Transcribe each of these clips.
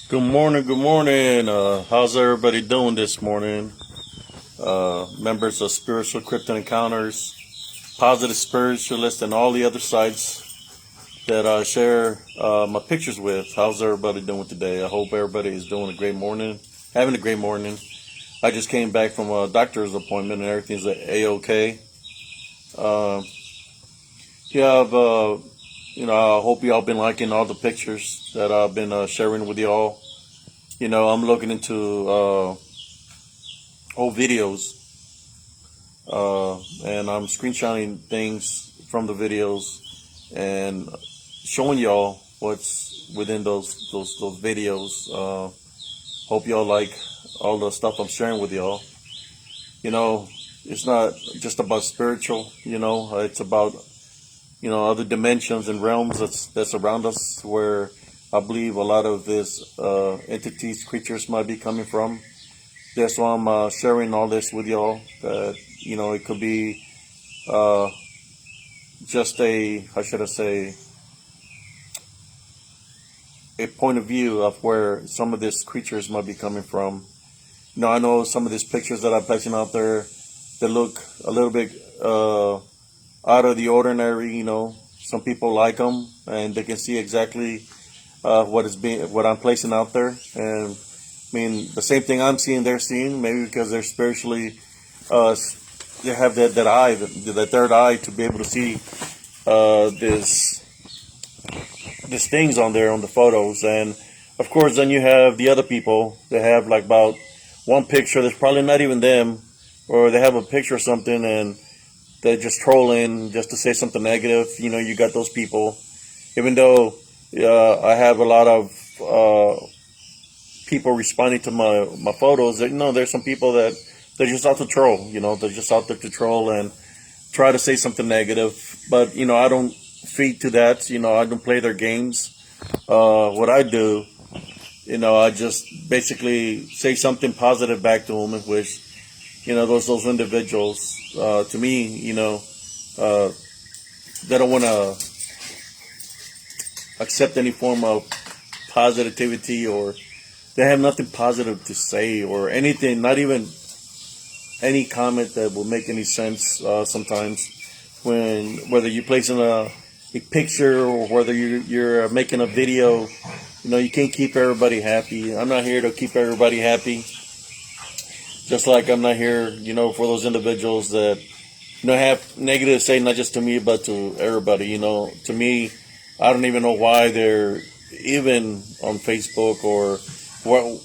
Good morning, good morning. How's everybody doing this morning? Members of Spiritual Krypton Encounters, Positive Spiritualist, and all the other sites that I share my pictures with. How's everybody doing today? I hope everybody is doing a great morning, having a great morning. I just came back from a doctor's appointment and everything's A-OK. Yeah, I hope y'all been liking all the pictures that I've been sharing with y'all. I'm looking into old videos, and I'm screenshotting things from the videos and showing y'all what's within those videos. Hope y'all like all the stuff I'm sharing with y'all. It's not just about spiritual. It's about other dimensions and realms that's around us, where I believe a lot of these entities, creatures might be coming from. That's why I'm sharing all this with y'all. That it could be just how should I say, a point of view of where some of these creatures might be coming from. I know some of these pictures that I'm placing out there, they look a little bit out of the ordinary. Some people like them and they can see exactly what I'm placing out there. And I mean, the same thing I'm seeing, they're seeing, maybe because they're spiritually, they have that eye, that third eye, to be able to see these things on there on the photos. And of course, then you have the other people that have like about one picture that's probably not even them, or they have a picture or something and they're just trolling just to say something negative. You got those people. Even though I have a lot of people responding to my photos, there's some people that they're just out to troll. They're just out there to troll and try to say something negative. But I don't feed to that. I don't play their games. What I do, I just basically say something positive back to them, in which those individuals, to me, they don't want to accept any form of positivity, or they have nothing positive to say, or anything, not even any comment that will make any sense. Sometimes, whether you're placing a picture or whether you're making a video, you can't keep everybody happy. I'm not here to keep everybody happy. Just like I'm not here, for those individuals that have negative to say, not just to me but to everybody. To me, I don't even know why they're even on Facebook, or what,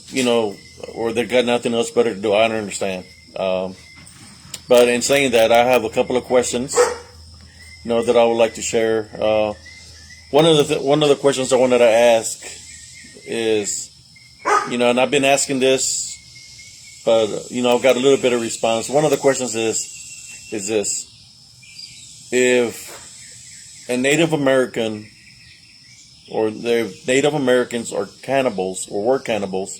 or they got nothing else better to do. I don't understand. But in saying that, I have a couple of questions, that I would like to share. One of the questions I wanted to ask is, and I've been asking this, but I've got a little bit of response. One of the questions is this: if a Native American, or the Native Americans are cannibals, or were cannibals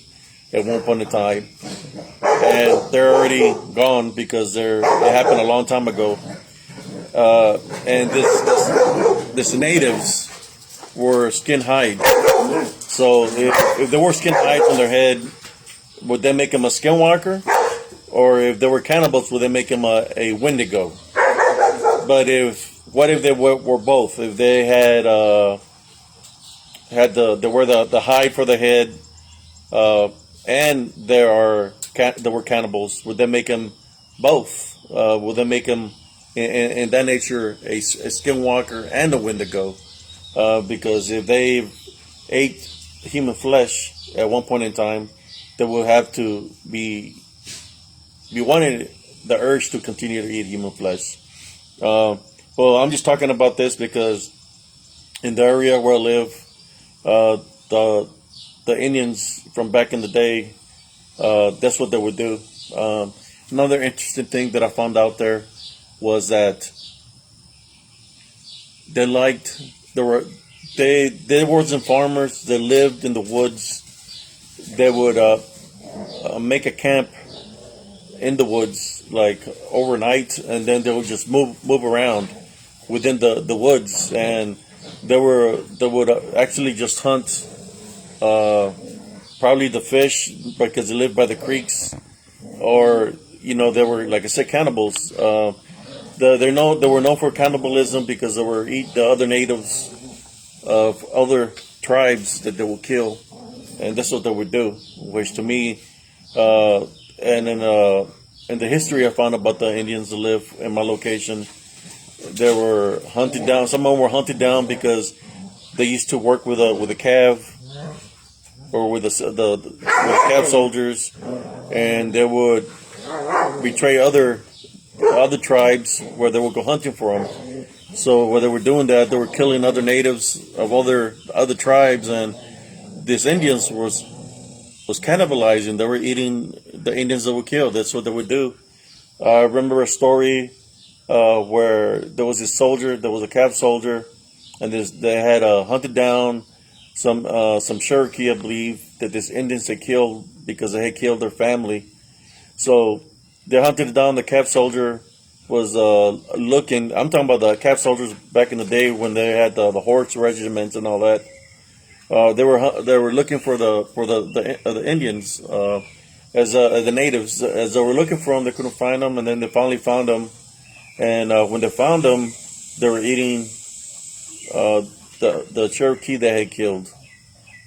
at one point in time, and they're already gone because it happened a long time ago, and this natives were skin hide. So if they were skin hide on their head, would they make them a skinwalker? Or if they were cannibals, would they make them a Wendigo? But what if they were both? If they had they were the hide for the head, and they were cannibals, would they make them both? Would they make them in that nature a skinwalker and a Wendigo? Because if they ate human flesh at one point in time, they will have to be wanting the urge to continue to eat human flesh. Well, I'm just talking about this because in the area where I live, the Indians from back in the day, that's what they would do. Another interesting thing that I found out there was that they wasn't farmers. They lived in the woods. They would make a camp in the woods like overnight, and then they would just move around within the woods, and they would actually just hunt probably the fish because they lived by the creeks, or they were, like I said, cannibals. They were known for cannibalism because they were eat the other natives of other tribes that they would kill, and that's what they would do. Which to me, and in the history I found about the Indians that live in my location, they were hunted down. Some of them were hunted down because they used to work with a cav, or with with the cav soldiers, and they would betray other tribes where they would go hunting for them. So while they were doing that, they were killing other natives of other tribes, and these Indians was cannibalizing. They were eating the Indians that were killed. That's what they would do. I remember a story where there was this soldier, there was a Cav soldier, and they had hunted down some Cherokee, I believe, that these Indians had killed because they had killed their family. So they hunted down. The Cav soldier was looking. I'm talking about the Cav soldiers back in the day when they had the horse regiments and all that. They were looking for the Indians, as the natives. As they were looking for them, they couldn't find them, and then they finally found them. And when they found them, they were eating the Cherokee they had killed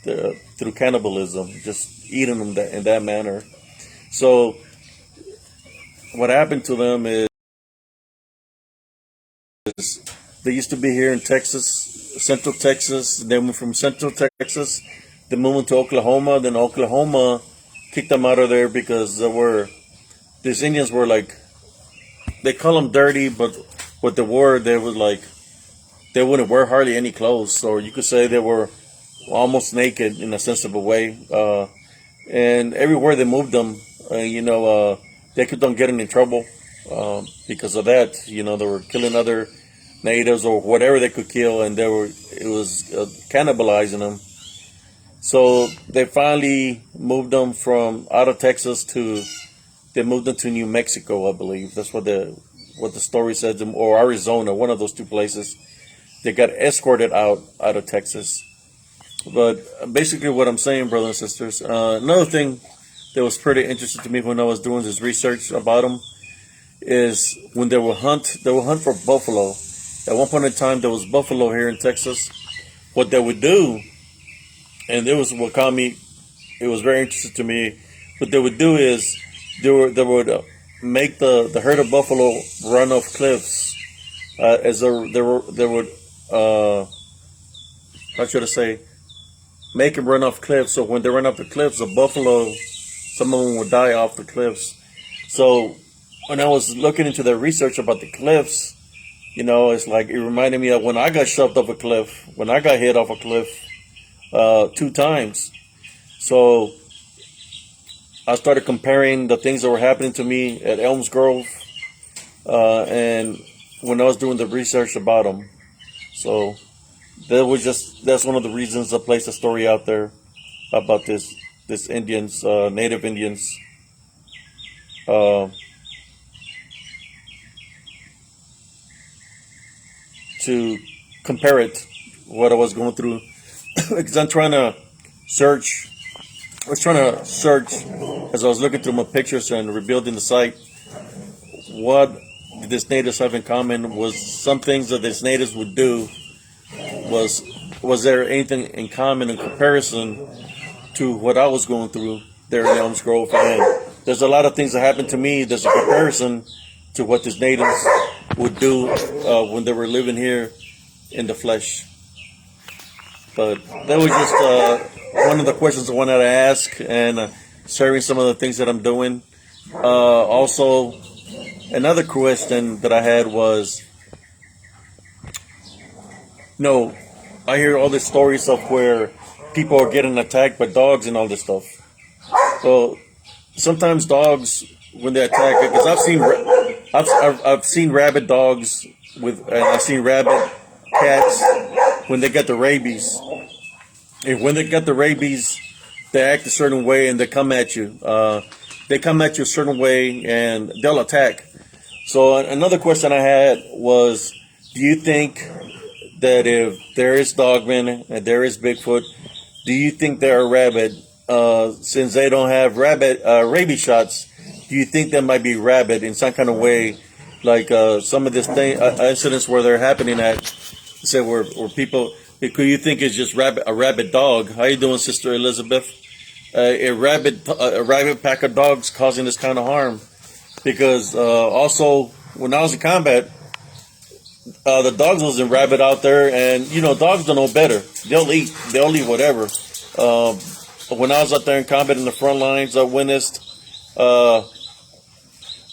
through cannibalism, just eating them in that manner. So what happened to them is they used to be here in Texas, Central Texas. They moved from Central Texas. They moved into Oklahoma. Then Oklahoma kicked them out of there because these Indians were like, they call them dirty, but what they were, they was like, they wouldn't wear hardly any clothes. So you could say they were almost naked in a sense of a way. And everywhere they moved them, they kept on getting in trouble because of that. They were killing other natives or whatever they could kill, and it was cannibalizing them. So they finally moved them from out of Texas they moved them to New Mexico, I believe. That's what the story says, or Arizona, one of those two places. They got escorted out of Texas. But basically what I'm saying, brothers and sisters, another thing that was pretty interesting to me when I was doing this research about them is when they will hunt for buffalo. At one point in time, there was buffalo here in Texas. What they would do, and it was very interesting to me. What they would do is they would make the herd of buffalo run off cliffs, as they would how should I say, make them run off cliffs. So when they run off the cliffs, the buffalo, some of them would die off the cliffs. So when I was looking into the research about the cliffs, it's like it reminded me of when I got shoved off a cliff, when I got hit off a cliff 2 times. So I started comparing the things that were happening to me at Elms Grove, and when I was doing the research about them. So that's one of the reasons I placed a story out there about this Indians, native Indians. To compare it, what I was going through, because I was trying to search as I was looking through my pictures and rebuilding the site. What did these natives have in common? Was some things that these natives would do, was there anything in common in comparison to what I was going through there in Elms Grove? And there's a lot of things that happened to me. There's a comparison to what these natives would do when they were living here in the flesh. But that was just one of the questions I wanted to ask, and sharing some of the things that I'm doing. Also, another question that I had was, I hear all these stories of where people are getting attacked by dogs and all this stuff. So sometimes dogs, when they attack, because I've seen rabid dogs and I've seen rabid cats when they get the rabies. And when they get the rabies, they act a certain way and they come at you. They come at you a certain way and they'll attack. So another question I had was, do you think that if there is Dogman and there is Bigfoot, do you think they are rabid since they don't have rabies shots, do you think that might be rabid in some kind of way? Like some of these incidents where they're happening at, say where people, could you think it's just a rabid dog? How you doing, Sister Elizabeth? A rabid pack of dogs causing this kind of harm. Because also when I was in combat, the dogs wasn't rabid out there, and dogs don't know better. They'll eat whatever. When I was out there in combat in the front lines, uh,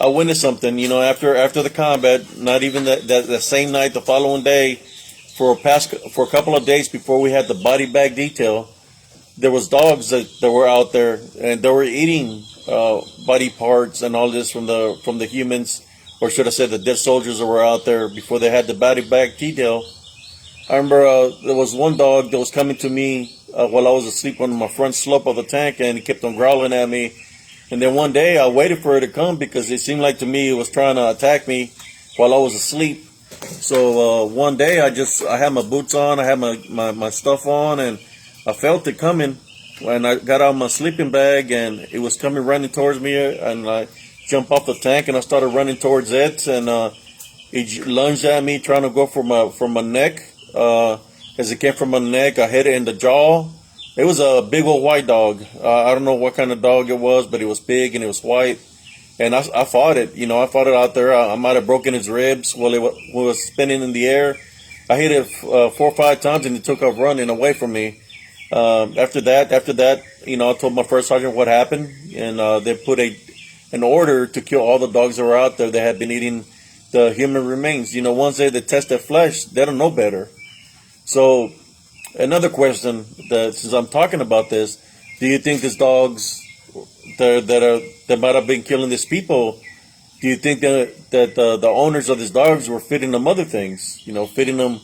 I witnessed something. After the combat, not even the same night, the following day, for a couple of days before we had the body bag detail, there was dogs that were out there, and they were eating body parts and all this from the humans, or should I say the dead soldiers that were out there before they had the body bag detail. I remember there was one dog that was coming to me while I was asleep on my front slope of the tank, and he kept on growling at me. And then one day I waited for it to come because it seemed like to me it was trying to attack me while I was asleep. So one day I had my boots on, I had my stuff on, and I felt it coming. When I got out my sleeping bag, and it was coming running towards me, and I jumped off the tank and I started running towards it, and it lunged at me trying to go for my neck. As it came from my neck, I hit it in the jaw. It was a big old white dog. I don't know what kind of dog it was, but it was big and it was white. And I fought it. I fought it out there. I might have broken its ribs while it was spinning in the air. I hit it 4 or 5 times, and it took off running away from me. After that, I told my first sergeant what happened, and they put an order to kill all the dogs that were out there that had been eating the human remains. Once they test their flesh, they don't know better. So, another question since I'm talking about this, do you think these dogs that might have been killing these people, do you think that the owners of these dogs were feeding them other things? Feeding them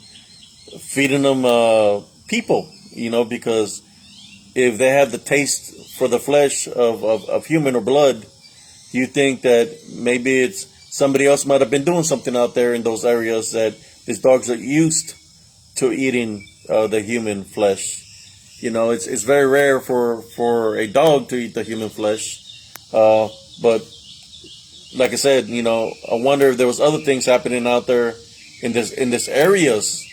people. Because if they have the taste for the flesh of human or blood, do you think that maybe it's somebody else might have been doing something out there in those areas that these dogs are used to eating the human flesh? It's very rare for a dog to eat the human flesh. But like I said, I wonder if there was other things happening out there in this areas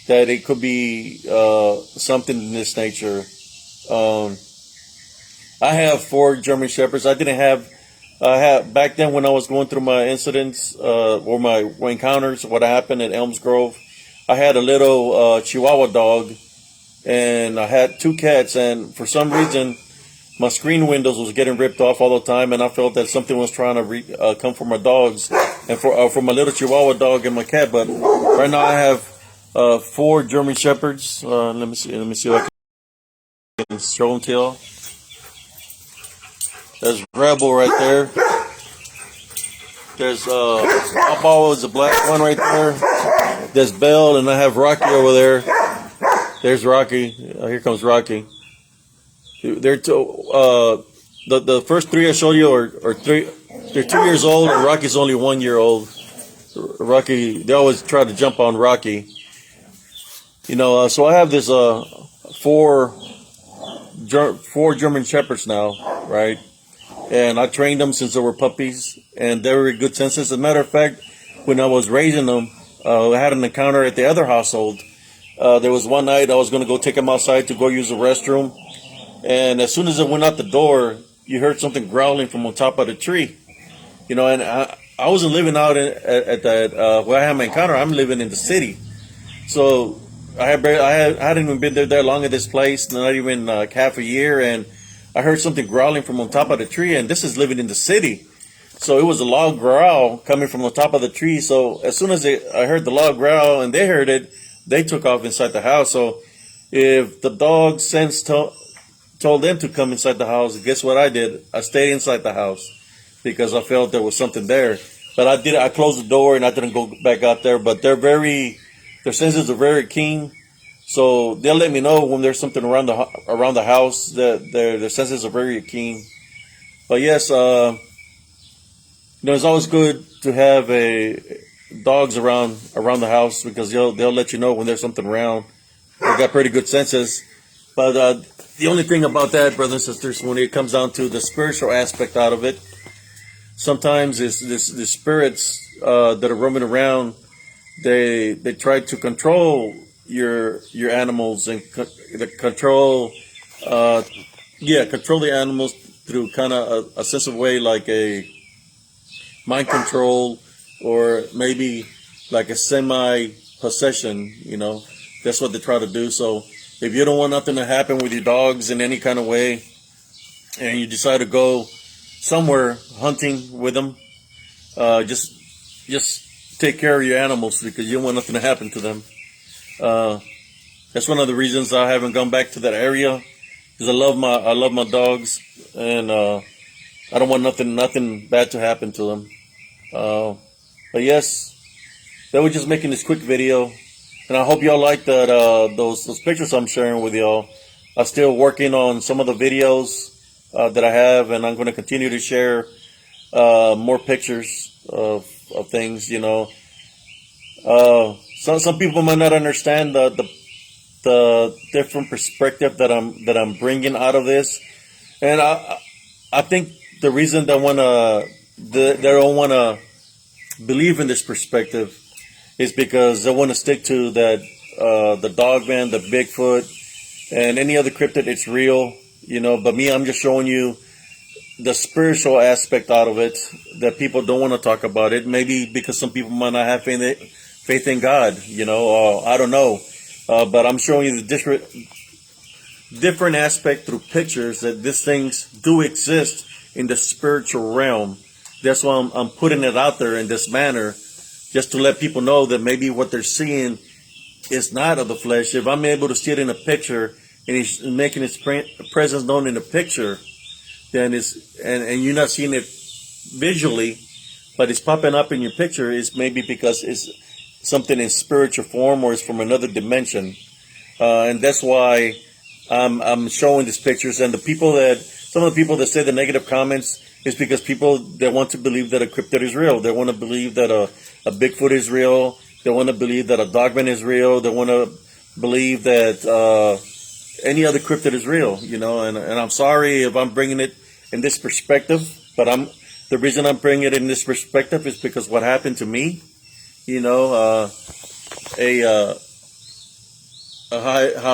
that it could be something in this nature. I have 4 German Shepherds. I had back then when I was going through my incidents or my encounters, what happened at Elms Grove. I had a little Chihuahua dog, and I had 2 cats, and for some reason my screen windows was getting ripped off all the time, and I felt that something was trying to come for my dogs and for my little Chihuahua dog and my cat. But right now I have 4 German Shepherds. Let me see if I can show them to y'all. There's Rebel right there. There's Pawpaw is the black one right there. There's Belle, and I have Rocky over there. There's Rocky. Here comes Rocky. They're the first 3 I showed you are 3. They're 2 years old, and Rocky's only 1 year old. Rocky, they always try to jump on Rocky. So I have this 4 German Shepherds now, right? And I trained them since they were puppies, and they were good senses. As a matter of fact, when I was raising them, I had an encounter at the other household. There was one night I was going to go take them outside to go use the restroom, and as soon as I went out the door, you heard something growling from on top of the tree. And I wasn't living out at that where I had my encounter. I'm living in the city, so I hadn't even been there that long at this place, not even half a year, and I heard something growling from on top of the tree, and this is living in the city. So it was a loud growl coming from the top of the tree. So as soon as I heard the loud growl and they heard it, they took off inside the house. So if the dog sense told them to come inside the house, guess what I did? I stayed inside the house because I felt there was something there. But I closed the door and I didn't go back out there. But their senses are very keen. So they'll let me know when there's something around the house. Their senses are very keen. But yes, it's always good to have dogs around the house because they'll let you know when there's something around. They got pretty good senses. But The only thing about that, brothers and sisters, when it comes down to the spiritual aspect out of it, sometimes it's the spirits that are roaming around. They try to control your animals and control control the animals through kind of a sense of way, like a mind control, or maybe like a semi possession. That's what they try to do. So if you don't want nothing to happen with your dogs in any kind of way, and you decide to go somewhere hunting with them, just take care of your animals, because you don't want nothing to happen to them. That's one of the reasons I haven't gone back to that area, because I love my dogs, and I don't want nothing bad to happen to them. But yes, that was just making this quick video, and I hope y'all like that those pictures I'm sharing with y'all. I'm still working on some of the videos that I have, and I'm going to continue to share more pictures of things. Some people might not understand the different perspective that I'm bringing out of this, and I think the reason they don't want to believe in this perspective is because they want to stick to that the Dogman, the Bigfoot, and any other cryptid. It's real, But me, I'm just showing you the spiritual aspect out of it that people don't want to talk about it. Maybe because some people might not have faith in God, I don't know. But I'm showing you the different aspect through pictures that these things do exist in the spiritual realm. That's why I'm putting it out there in this manner, just to let people know that maybe what they're seeing is not of the flesh. If I'm able to see it in a picture, and he's making his presence known in a picture, then and you're not seeing it visually, but it's popping up in your picture, is maybe because it's something in spiritual form, or it's from another dimension. And that's why I'm showing these pictures. And some of the people that say the negative comments is because people that want to believe that a cryptid is real. They want to believe that a Bigfoot is real. They want to believe that a Dogman is real. They want to believe that any other cryptid is real, And I'm sorry if I'm bringing it in this perspective, but the reason I'm bringing it in this perspective is because what happened to me, how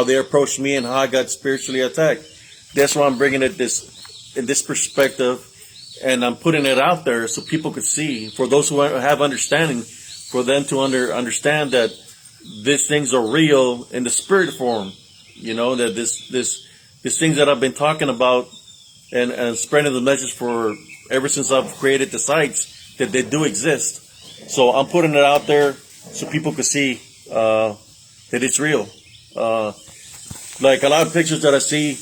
they approached me and how I got spiritually attacked. That's why I'm bringing it in this perspective, and I'm putting it out there so people could see. For those who have understanding, for them to understand that these things are real in the spirit form. That these things that I've been talking about and spreading the message for ever since I've created the sites, that they do exist. So I'm putting it out there so people could see that it's real. Like a lot of pictures that I see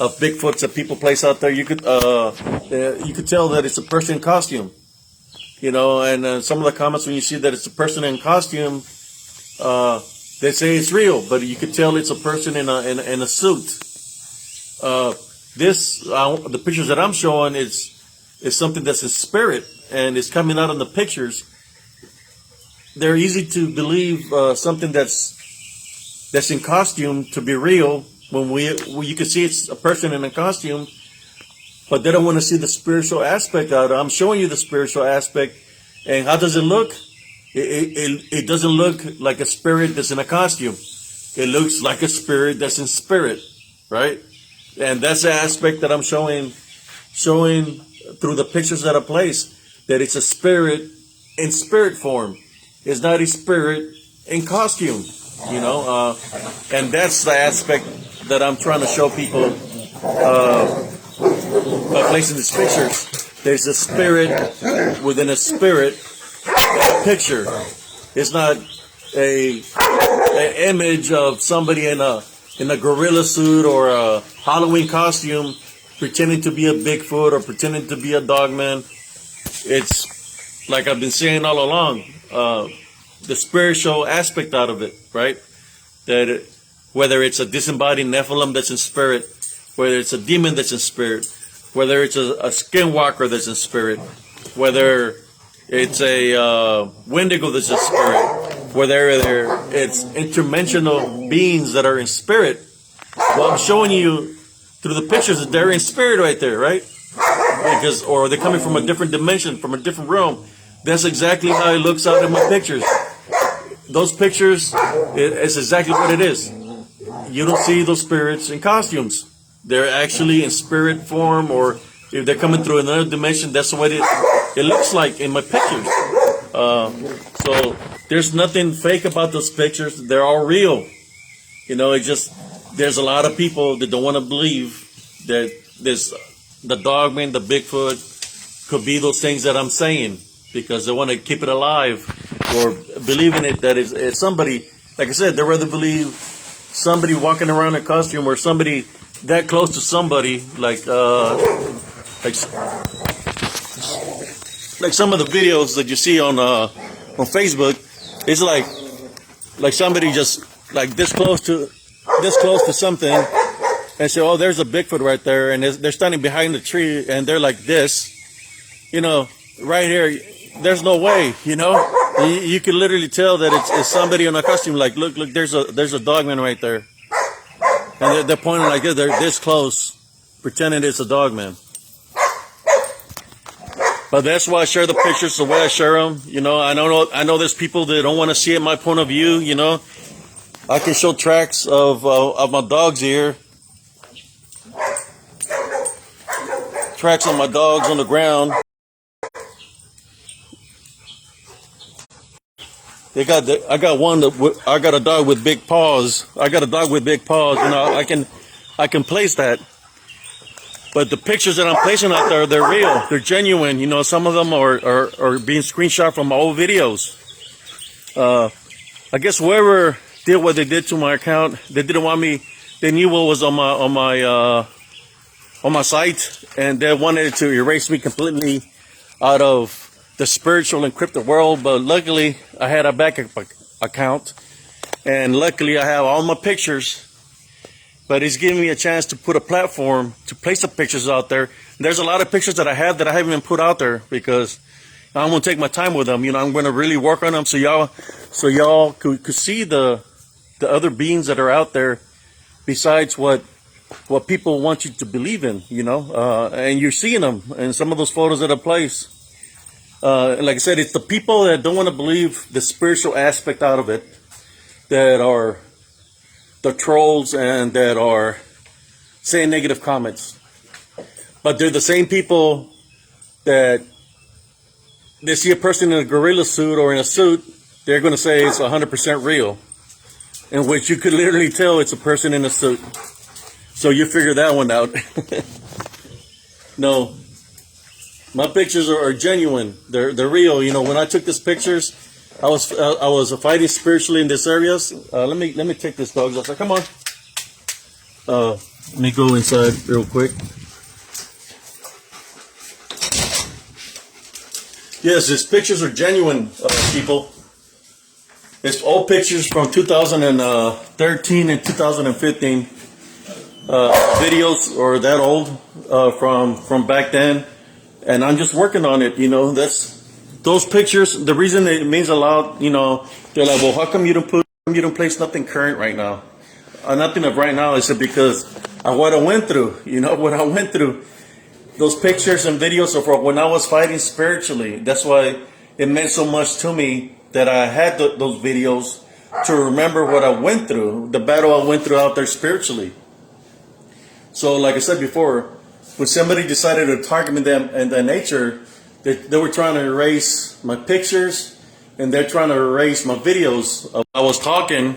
of Bigfoots that people place out there, you could tell that it's a person in costume. And some of the comments, when you see that it's a person in costume, they say it's real, but you could tell it's a person in a suit. The pictures that I'm showing is something that's in spirit, and it's coming out in the pictures. They're easy to believe something that's in costume to be real when you can see it's a person in a costume, but they don't want to see the spiritual aspect out of it. I'm showing you the spiritual aspect, and how does it look? It doesn't look like a spirit that's in a costume. It looks like a spirit that's in spirit, right? And that's the aspect that I'm showing through the pictures that I place, that it's a spirit in spirit form. It's not a spirit in costume, and that's the aspect that I'm trying to show people by placing these pictures. There's a spirit within a spirit picture. It's not an image of somebody in a gorilla suit or a Halloween costume pretending to be a Bigfoot or pretending to be a Dogman. It's like I've been saying all along, the spiritual aspect out of it, right? That whether it's a disembodied Nephilim that's in spirit, whether it's a demon that's in spirit, whether it's a skinwalker that's in spirit, whether it's a Wendigo that's in spirit, whether it's interdimensional beings that are in spirit, Well, I'm showing you through the pictures that they're in spirit right there, right? Because, or they're coming from a different dimension, from a different realm. That's exactly how it looks out in my pictures. Those pictures, it's exactly what it is. You don't see those spirits in costumes. They're actually in spirit form, or if they're coming through another dimension, that's what it looks like in my pictures. So there's nothing fake about those pictures. They're all real. You know, it just, there's a lot of people that don't want to believe that this, the Dogman, the Bigfoot, could be those things that I'm saying, because they want to keep it alive, or believe in it that it's somebody, like I said, they rather believe somebody walking around in a costume, or somebody that close to somebody, like some of the videos that you see on Facebook. It's like somebody just like this close to something, and say, oh, there's a Bigfoot right there, and they're standing behind the tree, and they're like this, you know, right here. There's no way, you know. You can literally tell that it's somebody in a costume. Like, look, there's a Dogman right there, and they're pointing like this. They're this close, pretending it's a Dogman. But that's why I share the pictures the way I share them. You know, I know there's people that don't want to see it my point of view. You know, I can show tracks of my dog's ear, tracks of my dogs on the ground. I got a dog with big paws. I got a dog with big paws. You know, I can place that. But the pictures that I'm placing out there, they're real. They're genuine. You know, some of them are being screenshot from old videos. I guess whoever did what they did to my account, they didn't want me. They knew what was on my site, and they wanted to erase me completely out of the spiritual encrypted world. But luckily, I had a backup account, and luckily I have all my pictures. But it's giving me a chance to put a platform to place the pictures out there. There's a lot of pictures that I have that I haven't even put out there, because I'm gonna take my time with them. You know, I'm gonna really work on them so y'all could see the other beings that are out there, besides what people want you to believe in. You know, and you're seeing them in some of those photos that I place. Like I said, it's the people that don't want to believe the spiritual aspect out of it that are the trolls, and that are saying negative comments. But they're the same people that they see a person in a gorilla suit or in a suit, they're going to say it's 100% real, in which you could literally tell it's a person in a suit. So you figure that one out. No, my pictures are genuine. They're real. You know, when I took these pictures, I was fighting spiritually in these areas. Let me take this dog outside. Come on. Let me go inside real quick. Yes, these pictures are genuine, people. It's all pictures from 2013 and 2015. Videos are that old, from back then, and I'm just working on it. You know, those pictures, the reason it means a lot, you know, they're like, well, how come you don't place nothing current right now? Nothing of right now. I said, because of what I went through, you know, what I went through. Those pictures and videos of when I was fighting spiritually, that's why it meant so much to me that I had those videos to remember what I went through, the battle I went through out there spiritually. So like I said before, when somebody decided to target me in that nature, they were trying to erase my pictures, and they're trying to erase my videos. I was talking,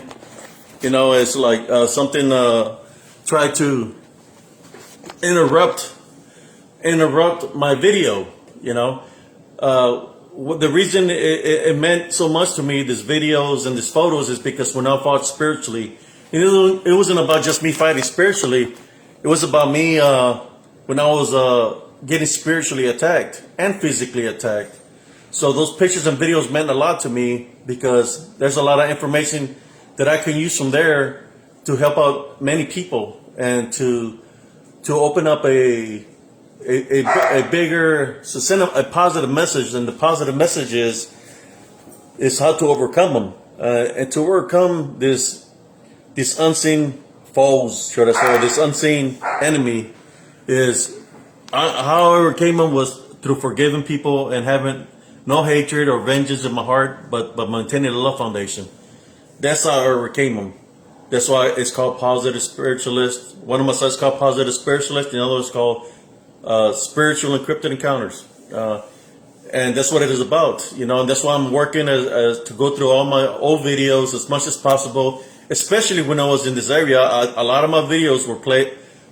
you know, it's like something tried to interrupt my video, you know. The reason it meant so much to me, these videos and these photos, is because when I fought spiritually, it wasn't about just me fighting spiritually. It was about me when I was getting spiritually attacked and physically attacked. So those pictures and videos meant a lot to me, because there's a lot of information that I can use from there to help out many people, and to open up a bigger, so send a positive message. And the positive message is how to overcome them, and to overcome this unseen foes, should I say, this unseen enemy is, how I overcame them was through forgiving people and having no hatred or vengeance in my heart, but maintaining the love foundation. That's how I overcame them. That's why it's called Positive Spiritualist. One of my sites is called Positive Spiritualist. The other is called Spiritual Encrypted Encounters. And that's what it is about, and that's why I'm working as to go through all my old videos as much as possible, especially when I was in this area. A lot of my videos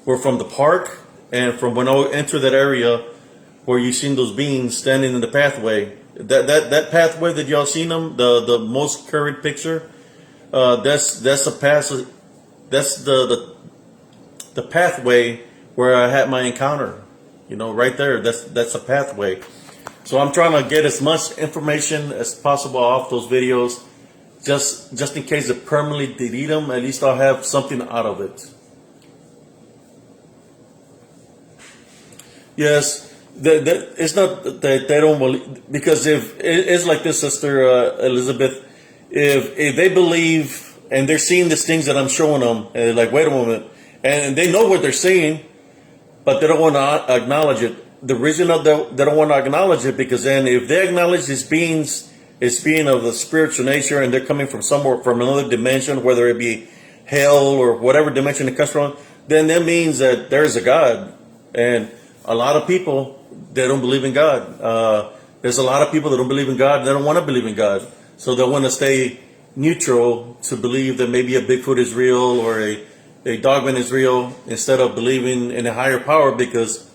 were from the park and from when I entered that area where you seen those beings standing in the pathway. That pathway that y'all seen them, the most current picture, that's the pathway where I had my encounter, right there. That's a pathway. So I'm trying to get as much information as possible off those videos, just in case they permanently delete them. At least I'll have something out of it. Yes, it's not that they don't believe, because if it's like this, Sister Elizabeth, if they believe and they're seeing these things that I'm showing them, and they're like, wait a moment, and they know what they're seeing, but they don't want to acknowledge it. The reason they don't want to acknowledge it, because then if they acknowledge these beings as being of the spiritual nature and they're coming from somewhere, from another dimension, whether it be hell or whatever dimension it comes from, then that means that there is a God. And a lot of people, they don't believe in God. There's a lot of people that don't believe in God. They don't want to believe in God. So they want to stay neutral to believe that maybe a Bigfoot is real or a Dogman is real, instead of believing in a higher power, because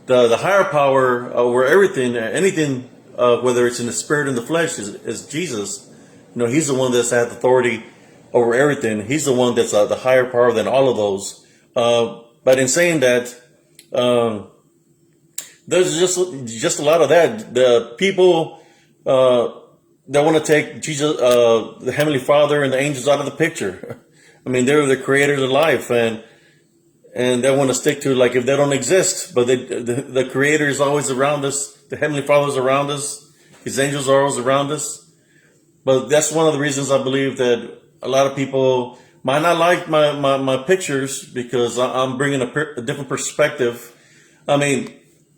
the higher power over everything, anything, whether it's in the spirit and the flesh, is Jesus. He's the one that's had authority over everything. He's the one that's the higher power than all of those. But in saying that, there's just a lot of that. The people that want to take Jesus, the Heavenly Father, and the angels out of the picture. I mean, they're the creators of life, and they want to stick to, like, if they don't exist, but the Creator is always around us, the Heavenly Father is around us, His angels are always around us. But that's one of the reasons I believe that a lot of people might not like my pictures, because I'm bringing a different perspective. I mean,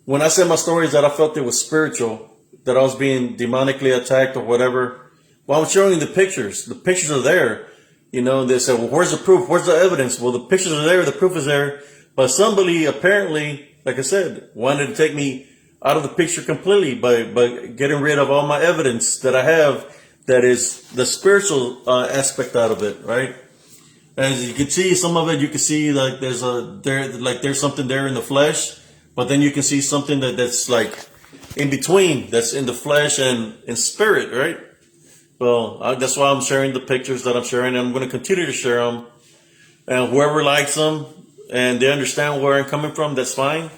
when I said my stories that I felt it was spiritual, that I was being demonically attacked or whatever, well, I'm showing you the pictures. The pictures are there. They said, well, where's the proof? Where's the evidence? Well, the pictures are there. The proof is there. But somebody apparently, like I said, wanted to take me out of the picture completely by getting rid of all my evidence that I have, that is the spiritual aspect out of it, right? As you can see, some of it, you can see like there's something there in the flesh, but then you can see something that's like in between, that's in the flesh and in spirit, right? Well, that's why I'm sharing the pictures that I'm sharing, and I'm going to continue to share them. And whoever likes them and they understand where I'm coming from, that's fine.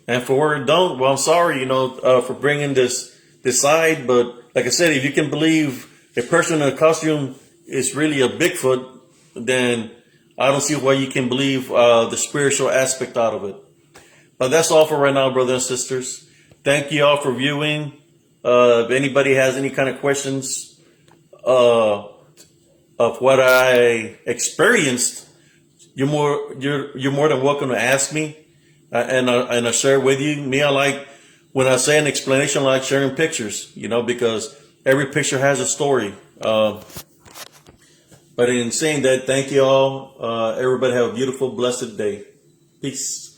And for whoever don't, well, I'm sorry, for bringing this side. But like I said, if you can believe a person in a costume is really a Bigfoot, then I don't see why you can believe the spiritual aspect out of it. But that's all for right now, brothers and sisters. Thank you all for viewing. If anybody has any kind of questions of what I experienced, you're more than welcome to ask me, and I share with you. When I say an explanation, I like sharing pictures, because every picture has a story. But in saying that, thank you all. Everybody have a beautiful, blessed day. Peace.